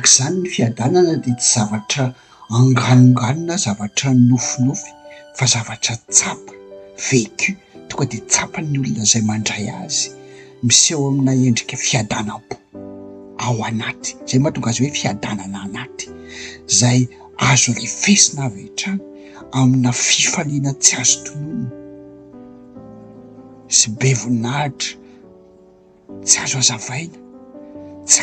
araka izany ny fiadanana dia tsy zavatra anganonganona, zavatra nofinofy, fa zavatra tsapa vécu, tonga dia tsapan'ny olona izay mandray azy, miseho amina endrika fiadanam-po ao anaty. Zay mahatonga azy hoe fiadanana anaty, izay azo refesina avy hatrany amina fifaliana tsy azo tononona sy be voninahitra, tsy azo hazavaina, tsy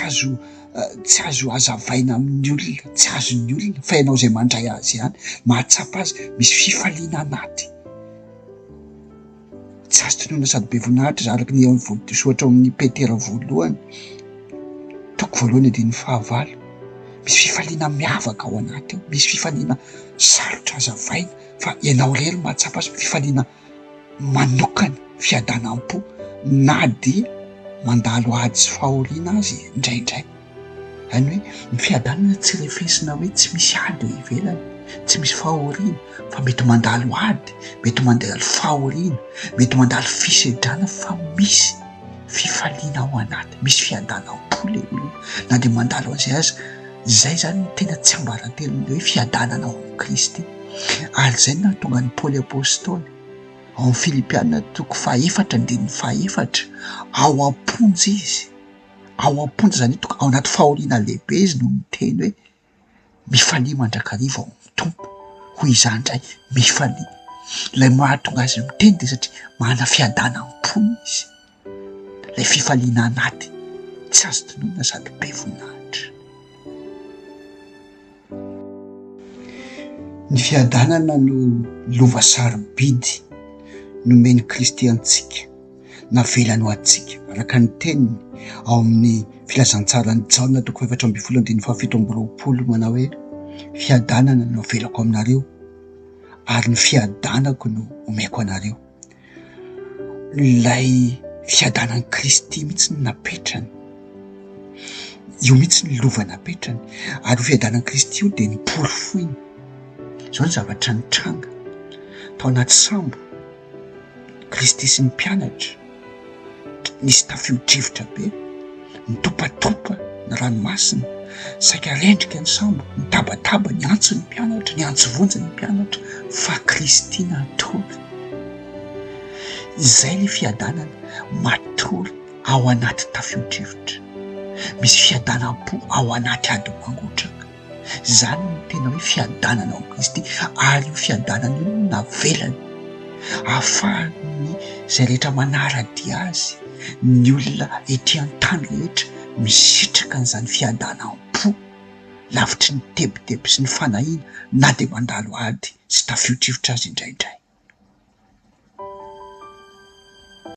azo hazavaina amin'ny olona, tsy azon'ny olona, fa ianao izay mandray azy ihany. Mahatsapa azy, misy fifaliana anaty, tsy azo tononona sady be voninahitra. Araka ny soatra amin'ny Petera voalohany toko voalohany andininy fahavalo, misy fifaliana miavaka ao anaty ao, misy fifaliana sarotra hazavaina, fa ianao irery mahatsapa azy, fifaliana manokana, fiadanam-po, na dia mandalo ady sy fahoriana azy indraindray. Izany hoe ny fiadanana tsy refesina hoe tsy misy ady eo ivelany, tsy misy fahoriana, fa mety mandalo ady, mety mandalo fahoriana, mety mandalo fisedrana, fa misy fifaliana ao anaty, misy fiadanam-po ilay olona, na dia mandalo an'izay aza. Zay zany no tena tsy ambarantelon'ilay hoe fiadanana ao amin'ny Kristy. Ary izay no nahatonga ny Paoly apôstôly ao amin'ny Filipianina toko 4:4, ao am-ponja izy, ao am-ponja zany hoe ao anaty fahoriana lehibe izy no miteny hoe mifalia mandrakariva ao amin'ny tompo. Hoy izany indray, mifalia. Ilay mahatonga azy miteny dia satria manana fiadanam-po izy, ilay fifaliana anaty, tsy azo tononona sady be voninahitra. Ny fiadanana no lova sarobidy nomeny Kristy antsika, navelany ho antsika, araka ny teniny ao amin'ny filazantsarany Jaona toko 4:17 manao hoe fiadanana no avelako aminareo ary ny fiadanako no omeko anareo. Ilay fiadanan'i Kristy mihitsy no napetrany, io mihitsy ny lova napetrany, ary io fiadanan'i Kristy io dia niporofoiny. Izao ny zavatra nitranga tao anaty sambo, Kristy sy ny mpianatra nisy tafio-drivotra be, nitopatopa ny ranomasina, saika rendrika ny sambo, nitabataba, niantso ny mpianatra, niantso vonjy ny mpianatra, fa Kristy natory. Izay ilay fiadanana, matory ao anaty tafio-drivotra, misy fiadanam-po ao anaty ady mangotraka. Izany no tena hoe fiadanana ao Kristy, ary io fiadanana io no navelany ahafahany izay rehetra manaradia azy, ny olona ety an-tany rehetra misitraka an'izany fiadanam-po, lavitry ny tebotebo sy ny fanahiana, na dia mandalo ady sy tafio-drivotra azy indraindray.